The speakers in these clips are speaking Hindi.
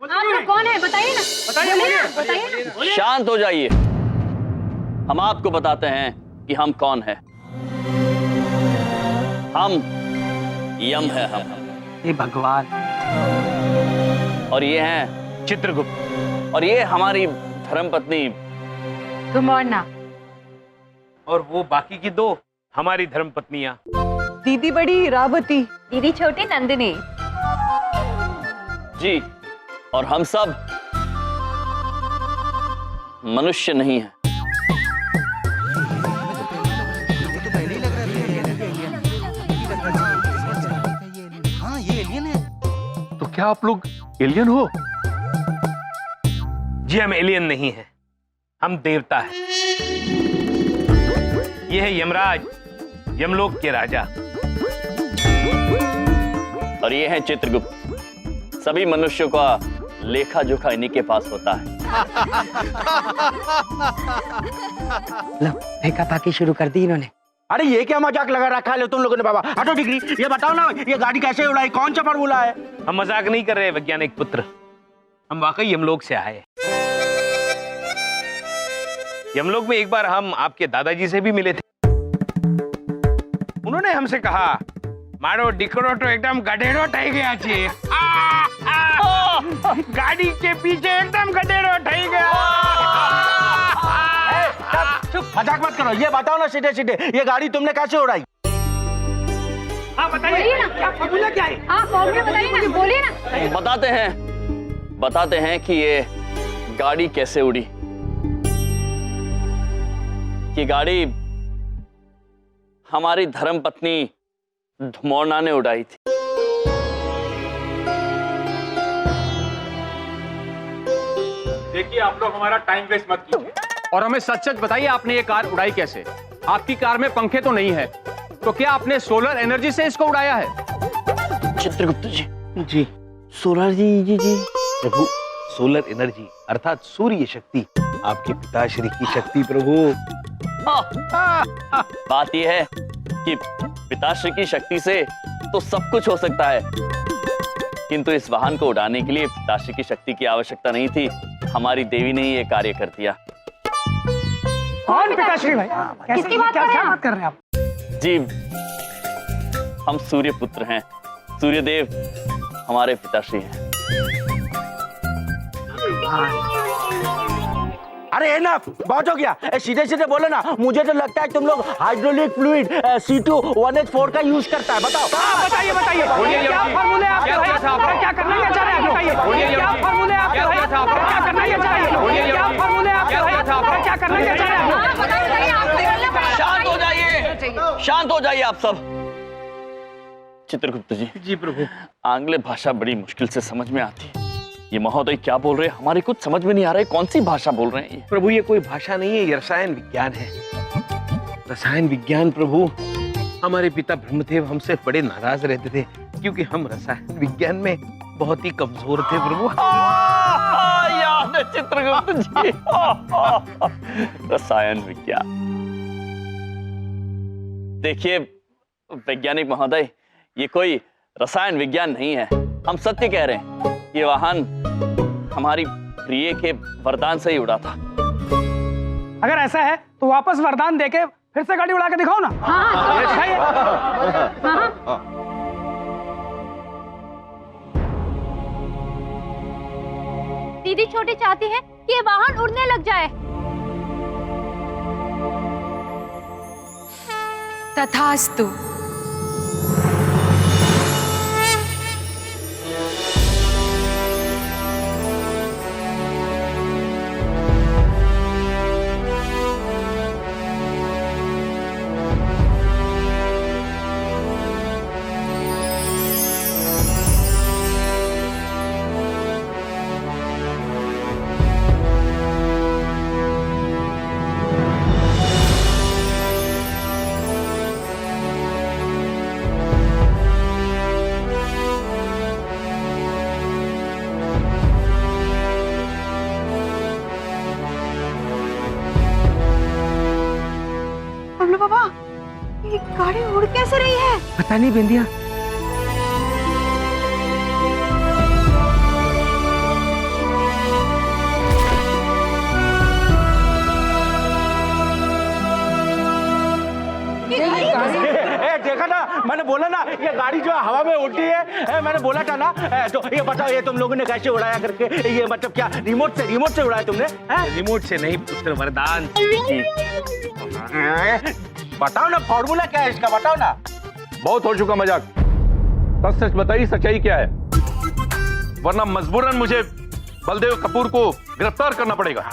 आप लोग कौन है बताइए ना, बताइए ना। शांत हो जाइए, हम आपको बताते हैं कि हम कौन है। हम यम है हम। हे भगवान। और ये हैं चित्रगुप्त, और ये हमारी धर्मपत्नी धुमौना। और वो बाकी की दो हमारी धर्मपत्नियां, दीदी बड़ी रावती, दीदी छोटी नंदिनी। जी, और हम सब मनुष्य नहीं हैं। हाँ ये एलियन है। तो क्या आप लोग एलियन हो? जी हम एलियन नहीं हैं, हम देवता हैं। ये है यमराज, यमलोक के राजा। और ये हैं चित्रगुप्त, सभी मनुष्यों का लेखा जोखा इन्हीं के पास होता है। लो फेंका फाकी शुरू कर दी इन्होंने। अरे ये क्या मजाक लगा रखा है तुम लोगों ने बाबा? हटो डिग्री, ये बताओ ना ये गाड़ी कैसे उड़ाई, कौन सा फॉर्मूला है? हम मजाक नहीं कर रहे वैज्ञानिक पुत्र, हम वाकई यमलोक से आए। यमलोक में एक बार हम आपके दादाजी से भी मिले थे। उन्होंने हमसे कहा मारो डिकड़ो तो एकदम गधेड़ो ठई गया छे। गाड़ी के पीछे एकदम गधेड़ो ठई गया। चुप, मजाक मत करो, ये बताओ ना सीधे सीधे ये गाड़ी तुमने कैसे उड़ाई? हाँ बताइए ना, क्या फॉर्मूला क्या है? हाँ फॉर्मूला बताइए ना, बोलिए ना। बताते हैं कि ये गाड़ी कैसे उड़ी। ये गाड़ी हमारी धर्मपत्नी धुमौना ने उड़ाई थी। देखिए आप लोग हमारा टाइम वेस्ट मत कीजिए और हमें सच सच बताइए, आपने ये कार उड़ाई कैसे? आपकी कार में पंखे तो नहीं है, तो क्या आपने सोलर एनर्जी से इसको उड़ाया है? चित्रगुप्त जी, जी सोलर जी प्रभु, सोलर एनर्जी अर्थात सूर्य शक्ति, आपके पिताश्री की शक्ति प्रभु। बात यह है कि पिताश्री की शक्ति से तो सब कुछ हो सकता है, किंतु इस वाहन को उड़ाने के लिए पिताश्री की शक्ति की आवश्यकता नहीं थी। हमारी देवी ने ही ये कार्य कर दिया। कौन पिताश्री भाई? किसकी बात कर रहे हैं आप? कर रहे हैं आप? जी, हम सूर्य पुत्र हैं, सूर्यदेव हमारे पिताश्री हैं। अरे है ना, बहुत हो गया, सीधे सीधे बोलो ना। मुझे तो लगता है तुम लोग हाइड्रोलिक फ्लूइड C2H4 का यूज करता है। बताओ। बताइए बताइए क्या फॉर्मूले आपके भाई? क्या करना ये चाह रहे हैं? बताइए क्या फॉर्मूले आपके भाई? क्या करना ये चाह रहे हैं? क्या फॉर्मूले आपके भाई? क्या करना ये चाह रहे हैं? शांत हो जाइए, शांत हो जाइए आप सब। चित्रगुप्त जी। जी प्रभु। आंग्ल भाषा बड़ी मुश्किल से समझ में आती है। ये महोदय क्या बोल रहे हैं, हमारे कुछ समझ में नहीं आ रहा है। कौन सी भाषा बोल रहे हैं ये? प्रभु ये कोई भाषा नहीं है, ये रसायन विज्ञान है। रसायन विज्ञान प्रभु। हमारे पिता ब्रह्मदेव हमसे बड़े नाराज रहते थे क्योंकि हम रसायन विज्ञान में बहुत ही कमजोर थे प्रभु। याद है चित्रगुप्त जी। रसायन विज्ञान। देखिए वैज्ञानिक महोदय, ये कोई रसायन विज्ञान नहीं है, हम सत्य कह रहे हैं। ये वाहन हमारी प्रिय के वरदान से ही उड़ा था। अगर ऐसा है तो वापस वरदान देके फिर से गाड़ी उड़ा के दिखाओ ना। हाँ दीदी छोटी चाहती है कि ये वाहन उड़ने लग जाए। तथास्तु। बाबा, ये गाड़ी उड़ कैसे रही है? पता नहीं बिंदिया। गाड़ी जो हवा में उड़ती है, मैंने बोला था ना। तो ये बताओ, ये तुम लोगों ने कैसे उड़ाया करके? ये मतलब क्या रिमोट से उड़ाया तुमने? रिमोट से नहीं पुत्र, वरदान। बताओ ना, फॉर्मूला क्या है इसका, बताओ ना। बहुत हो चुका मजाक, सच सच बताइए, सच्चाई क्या है, वरना मजबूरन मुझे बलदेव कपूर को गिरफ्तार करना पड़ेगा।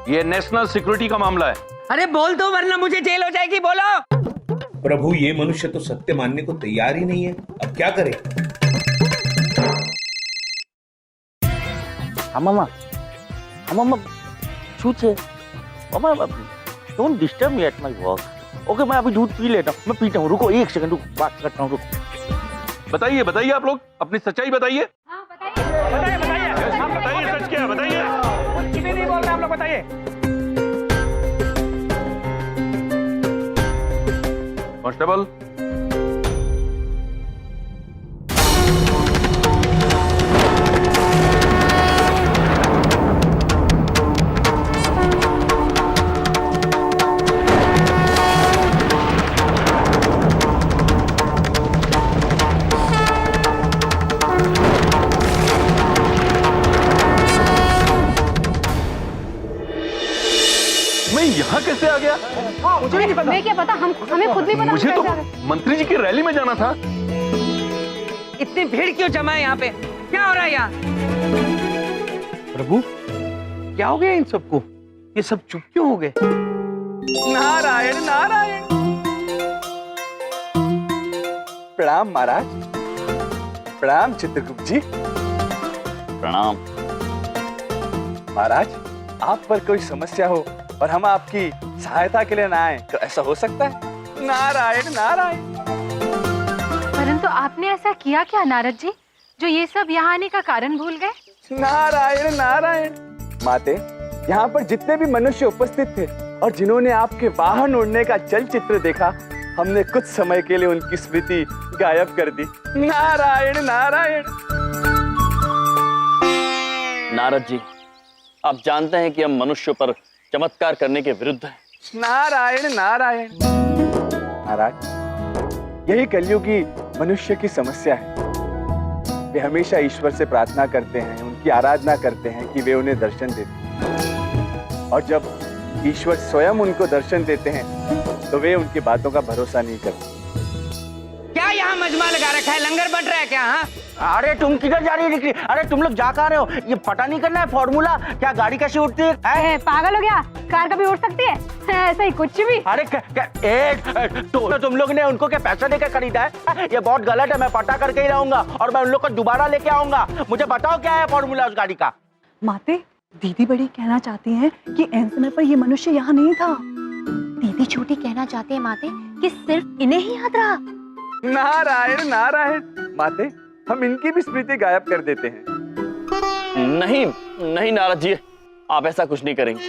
ये नेशनल सिक्योरिटी का मामला है। अरे बोल दो वरना मुझे जेल हो जाएगी, बोलो। प्रभु, ये मनुष्य तो सत्य मानने को तैयार ही नहीं है, अब क्या करे? मामा छूचे मामा, don't disturb me at my work. Okay, मैं अभी दूध पी लेता हूँ, मैं पीता हूँ, रुको 1 सेकंड, रुको बात करता हूँ, रुको। बताइए बताइए, आप लोग अपनी सच्चाई बताइए। हाँ बताइए। बताइए सच क्या है, बताइए। कुछ भी नहीं बोल रहे आप लोग, बताइए। कांस्टेबल, मैं यहाँ कैसे आ गया? मुझे नहीं पता। हमें क्या पता, हमें खुद भी पता मुझे नहीं तो कैसे आ गए। मंत्री जी की रैली में जाना था। इतनी भीड़ क्यों जमा है यहाँ पे? क्या हो रहा है यहाँ? प्रभु, क्या हो गया इन सबको? ये सब चुप क्यों हो गए? नारायण नारायण। प्रणाम महाराज। प्रणाम चित्रगुप्त जी। प्रणाम। महाराज, आप पर कोई समस्या हो और हम आपकी सहायता के लिए ना आए तो ऐसा हो सकता है? नारायण नारायण। परंतु आपने ऐसा किया क्या नारद जी, जो ये सब यहाँ आने का कारण भूल गए? नारायण नारायण। माते, यहाँ पर जितने भी मनुष्य उपस्थित थे और जिन्होंने आपके वाहन उड़ने का चलचित्र देखा, हमने कुछ समय के लिए उनकी स्मृति गायब कर दी। नारायण नारायण। नारद जी, आप जानते हैं कि हम मनुष्यों पर चमत्कार करने के विरुद्ध हैं। नारायण नारायण। महाराज, यही कलयुगी मनुष्य की समस्या है। वे हमेशा ईश्वर से प्रार्थना करते हैं, उनकी आराधना करते हैं कि वे उन्हें दर्शन देते, और जब ईश्वर स्वयं उनको दर्शन देते हैं तो वे उनकी बातों का भरोसा नहीं करते। क्या यहाँ मजमा लगा रखा है? लंगर बट रहा है क्या? हाँ, अरे तुम किधर जा रही है निकली? अरे तुम लोग जा कहाँ रहे हो? ये पता नहीं करना है फॉर्मूला, क्या गाड़ी कैसे उड़ती है? पागल हो गया? कार कभी उड़ सकती है? ऐसा ही कुछ भी। अरे तो तुम लोग ने उनको क्या पैसा देकर खरीदा है? ये बहुत गलत है, मैं पता करके ही रहूंगा और मैं उन लोग को दोबारा लेके आऊंगा। मुझे बताओ क्या है फॉर्मूला उस गाड़ी का। माते, दीदी बड़ी कहना चाहती हैं कि ऐन समय पर ये मनुष्य यहाँ नहीं था। दीदी छोटी कहना चाहते हैं माते कि सिर्फ इन्हें ही याद रहा। नारायण नारायण। माते, हम इनकी भी स्मृति गायब कर देते हैं। नहीं नहीं नारद जी, आप ऐसा कुछ नहीं करेंगे।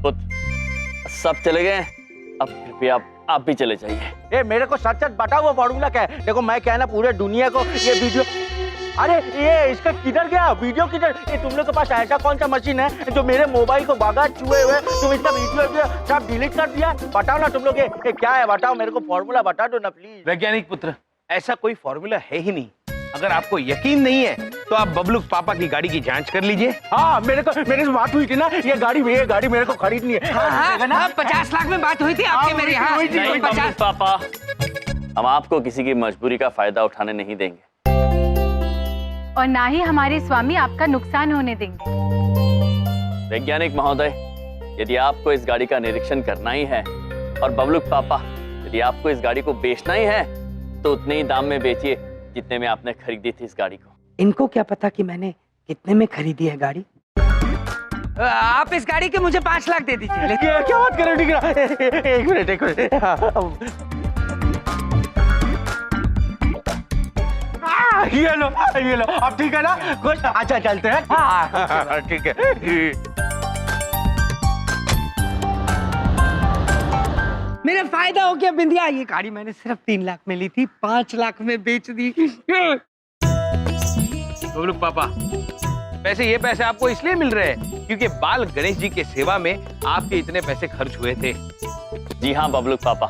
पुत्र, सब चले गए, अब कृपया आप भी चले जाइए। ए, मेरे को सच सच बताओ वो फॉर्मूला क्या है? देखो मैं कहना पूरे दुनिया को ये वीडियो, अरे ये इसका किधर गया वीडियो, किधर? ये तुम लोग के पास ऐसा कौन सा मशीन है जो मेरे मोबाइल को बागा छुए हुए तुम इसका वीडियो सब डिलीट कर दिया? बताओ ना तुम लोग, ये क्या है? बताओ मेरे को फॉर्मूला बता दो ना प्लीज। वैज्ञानिक पुत्र, ऐसा कोई फॉर्मूला है ही नहीं। अगर आपको यकीन नहीं है तो आप बबलू पापा की गाड़ी की जांच कर लीजिए। हाँ, मेरे से बात हुई थी ना, ये गाड़ी मेरे को खरीदनी है। हाँ, 50 लाख में बात हुई थी आपकी मेरी। हाँ, नहीं बबलू पापा, हम आपको किसी की मजबूरी का फायदा उठाने नहीं देंगे और ना ही हमारे स्वामी आपका नुकसान होने देंगे। वैज्ञानिक महोदय, यदि आपको इस गाड़ी का निरीक्षण करना ही है, और बबलू पापा यदि आपको इस गाड़ी को बेचना ही है, तो उतने ही दाम में बेचिए जितने में आपने खरीदी थी इस गाड़ी को। इनको क्या पता कि मैंने कितने में खरीदी है गाड़ी? आप इस गाड़ी के मुझे 5 लाख दे दीजिए। क्या बात कर रहे हो? एक मिनट। ये लो अब ठीक है ना? कुछ अच्छा चलते हैं। हाँ ठीक है। मेरा फायदा हो गया बिंदिया। ये गाड़ी मैंने सिर्फ 3 लाख में ली थी, 5 लाख में बेच दी। बबलू पापा, वैसे ये पैसे आपको इसलिए मिल रहे हैं क्योंकि बाल गणेश जी के सेवा में आपके इतने पैसे खर्च हुए थे। जी हाँ बबलू पापा,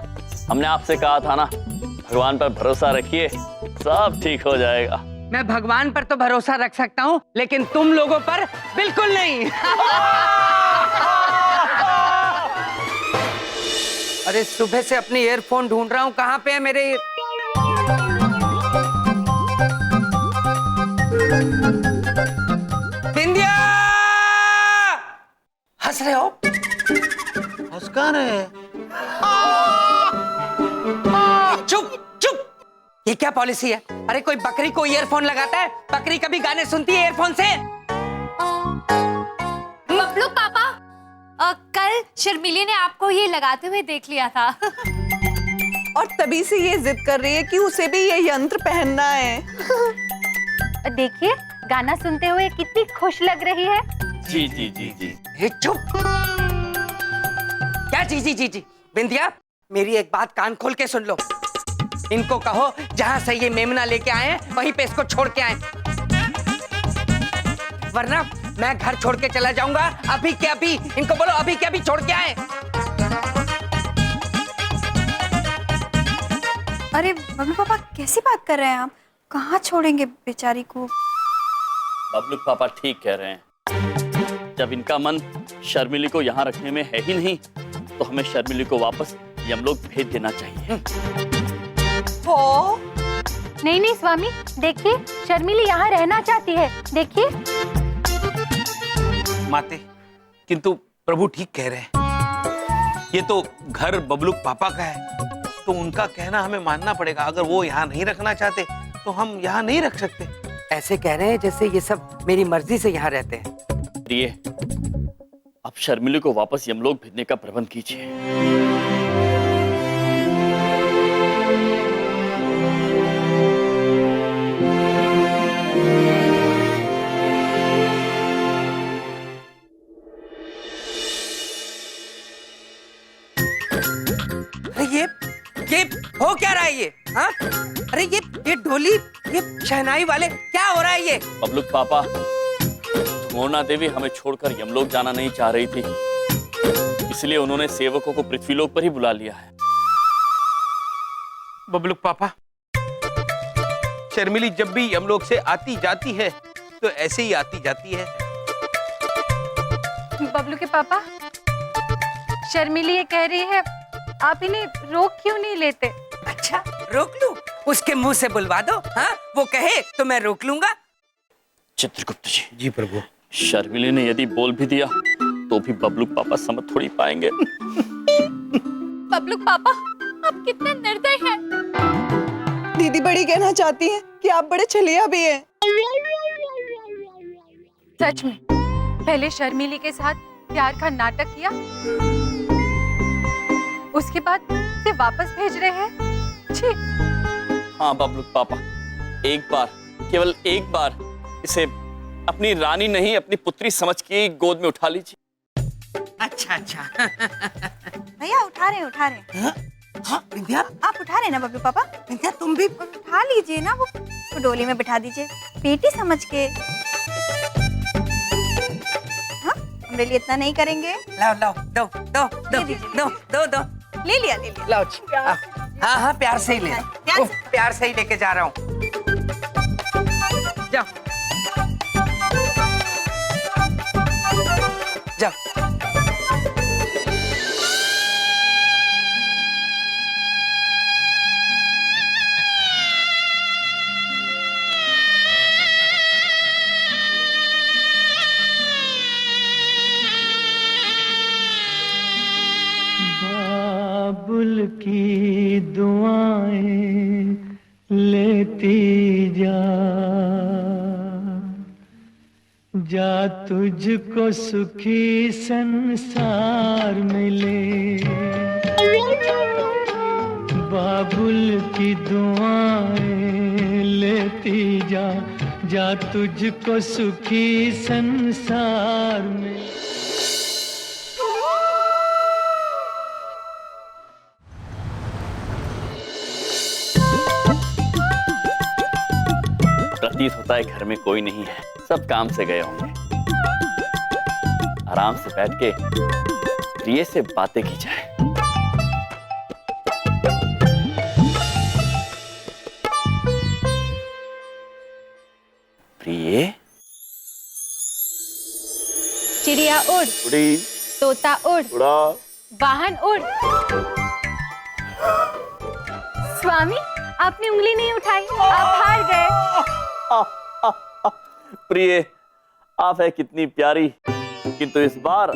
हमने आपसे कहा था ना, भगवान पर भरोसा रखिए, सब ठीक हो जाएगा। मैं भगवान पर तो भरोसा रख सकता हूँ, लेकिन तुम लोगों पर बिल्कुल नहीं। अरे सुबह से अपने ईयरफोन ढूंढ रहा हूँ, कहाँ पे है मेरे? बिंदिया! हंस रहे हो? हंस कहाँ रहे हैं? चुप चुप! ये क्या पॉलिसी है? अरे कोई बकरी को ईयरफोन लगाता है? बकरी कभी गाने सुनती है ईयरफोन से? बबलू पापा, कल शर्मिली ने आपको ये लगाते हुए देख लिया था। और तभी से ये जिद कर रही है कि उसे भी ये यंत्र पहनना है। देखिए गाना सुनते हुए कितनी खुश लग रही है। जी जी जी जी। ये चुप! क्या जी जी जी जी? बिंदिया, मेरी एक बात कान खोल के सुन लो। इनको कहो जहां से ये मेमना लेके आए हैं वहीं पे इसको छोड़ के आए, वरना मैं घर छोड़ के चला जाऊंगा। अभी के अभी इनको बोलो, अभी के अभी छोड़ के आए। अरे बबलू पापा कैसी बात कर रहे हैं आप? कहाँ छोड़ेंगे बेचारी को? बबलू पापा ठीक कह रहे हैं, जब इनका मन शर्मिली को यहाँ रखने में है ही नहीं, तो हमें शर्मिली को वापस यमलोक भेज देना चाहिए। नहीं नहीं स्वामी, देखिए शर्मिली यहाँ रहना चाहती है, देखिए। माते, किंतु प्रभु ठीक कह रहे हैं, ये तो घर बबलू पापा का है, तो उनका कहना हमें मानना पड़ेगा। अगर वो यहाँ नहीं रखना चाहते तो हम यहाँ नहीं रख सकते। ऐसे कह रहे हैं जैसे ये सब मेरी मर्जी से यहाँ रहते हैं। प्रिय, अब शर्मिली को वापस यमलोक भेजने का प्रबंध कीजिए। ये हो क्या रहा है ये? हाँ? अरे ये ढोली, ये शहनाई वाले, क्या हो रहा है ये? बबलू पापा, मोना देवी हमें छोड़कर यमलोक जाना नहीं चाह रही थी, इसलिए उन्होंने सेवकों को पृथ्वीलोक पर ही बुला लिया है। बबलू पापा, शर्मिली जब भी यमलोक से आती जाती है तो ऐसे ही आती जाती है। बबलू के पापा, शर्मिली ये कह रही है, आप इन्हें रोक क्यों नहीं लेते? अच्छा, रोक लूं? उसके मुंह से बुलवा दो। हाँ, वो कहे तो मैं रोक लूंगा। चित्रगुप्त जी। जी प्रभु। शर्मिली ने यदि बोल भी दिया तो भी बबलू पापा समझ थोड़ी पाएंगे। बबलू पापा, आप कितने निर्दयी हैं। दीदी बड़ी कहना चाहती है कि आप बड़े छलिया भी हैं। सच में, पहले शर्मिली के साथ प्यार का नाटक किया, उसके बाद इसे वापस भेज रहे हैं। छी। हाँ बबलू पापा, एक बार, केवल एक बार इसे अपनी रानी नहीं अपनी पुत्री समझ के गोद में उठा लीजिए। अच्छा अच्छा। भैया उठा रहे हैं। हाँ बिंदिया, आप उठा रहे हैं ना बबलू पापा? बिंदिया तुम भी उठा लीजिए ना, वो डोली में बिठा दीजिए, बेटी समझ के। हाँ, मेरे लिए इतना नहीं करेंगे? लाओ लाओ, दो दो दो दो दो दो। ले लिया लाओ। हाँ हाँ, प्यार से ही ले, प्यार से ही लेके जा रहा हूँ। जाओ जाओ। बाबुल की दुआएं लेती जा तुझको सुखी संसार मिले। बाबुल की दुआएं लेती जा तुझको सुखी संसार में। प्रतीत होता है घर में कोई नहीं है, सब काम से गए होंगे। आराम से बैठ के प्रिय से बातें की जाए। प्रिय, चिड़िया उड़, उड़ी, तोता उड़, उड़ा, वाहन उड़। स्वामी, आपने उंगली नहीं उठाई, आप हार गए। प्रिय, आप है कितनी प्यारी, किंतु इस बार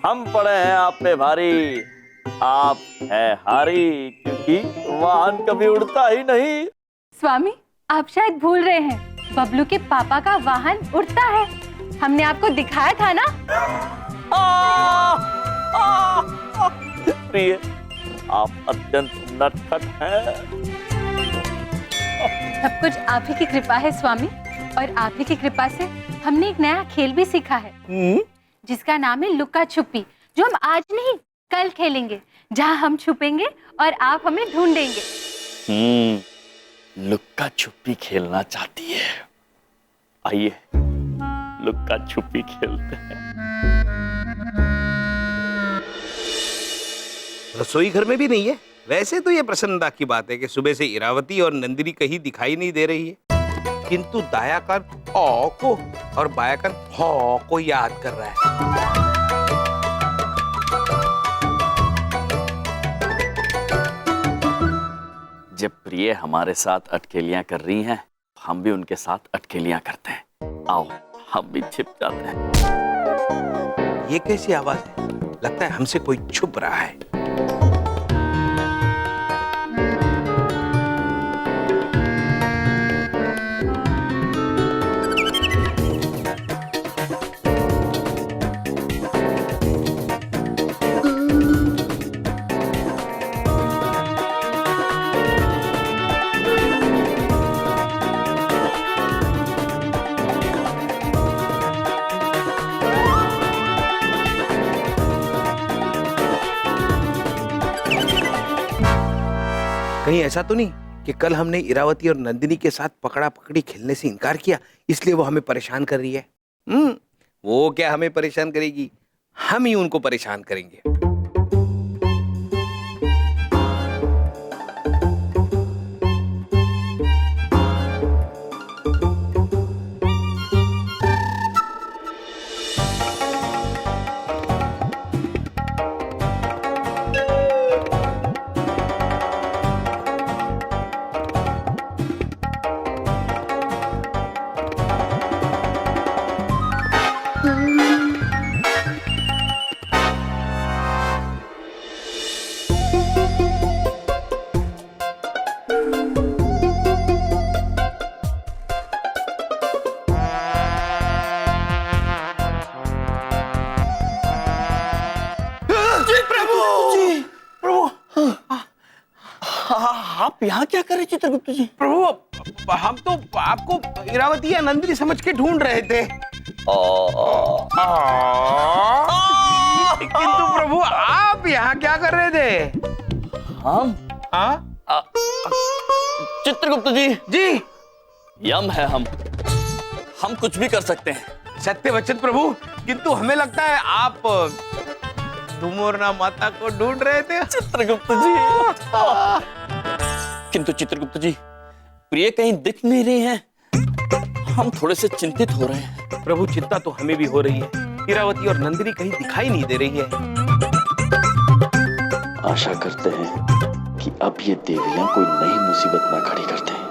हम पड़े हैं आप पे भारी। आप है हारी, क्योंकि वाहन कभी उड़ता ही नहीं। स्वामी, आप शायद भूल रहे हैं, बबलू के पापा का वाहन उड़ता है। हमने आपको दिखाया था ना। प्रिय, आप अत्यंत नटखट हैं। सब कुछ आप ही की कृपा है स्वामी, और आप ही की कृपा से हमने एक नया खेल भी सीखा है, जिसका नाम है लुका छुपी, जो हम आज नहीं कल खेलेंगे, जहां हम छुपेंगे और आप हमें ढूंढेंगे। लुक्का छुपी खेलना चाहती है? आइए लुक्का छुपी खेलते हैं। रसोई घर में भी नहीं है। वैसे तो ये प्रसन्नता की बात है कि सुबह से इरावती और नंदिनी कहीं दिखाई नहीं दे रही है, किंतु दाया कान ओ को और बाया कान हो को याद कर रहा है। जब प्रिय हमारे साथ अटकेलियां कर रही हैं, हम भी उनके साथ अटकेलियां करते हैं। आओ, हम भी छिप जाते हैं। ये कैसी आवाज है? लगता है हमसे कोई छुप रहा है। कहीं ऐसा तो नहीं कि कल हमने इरावती और नंदिनी के साथ पकड़ा पकड़ी खेलने से इनकार किया, इसलिए वो हमें परेशान कर रही है? वो क्या हमें परेशान करेगी, हम ही उनको परेशान करेंगे। आप यहाँ क्या कर रहे चित्रगुप्त जी? प्रभु, हम तो आपको इरावती या नंदिनी समझ के ढूंढ रहे थे। किंतु प्रभु, आप यहाँ क्या कर रहे थे? हम? चित्रगुप्त जी, जी यम है हम कुछ भी कर सकते हैं। सत्य वचन प्रभु, किंतु हमें लगता है आप धुमोरना माता को ढूंढ रहे थे। चित्रगुप्त जी, किंतु चित्रगुप्त जी, प्रिय कहीं दिख नहीं रही हैं। हम थोड़े से चिंतित हो रहे हैं। प्रभु, चिंता तो हमें भी हो रही है। इरावती और नंदिनी कहीं दिखाई नहीं दे रही है। आशा करते हैं कि अब ये देवियां कोई नई मुसीबत ना खड़ी करते हैं।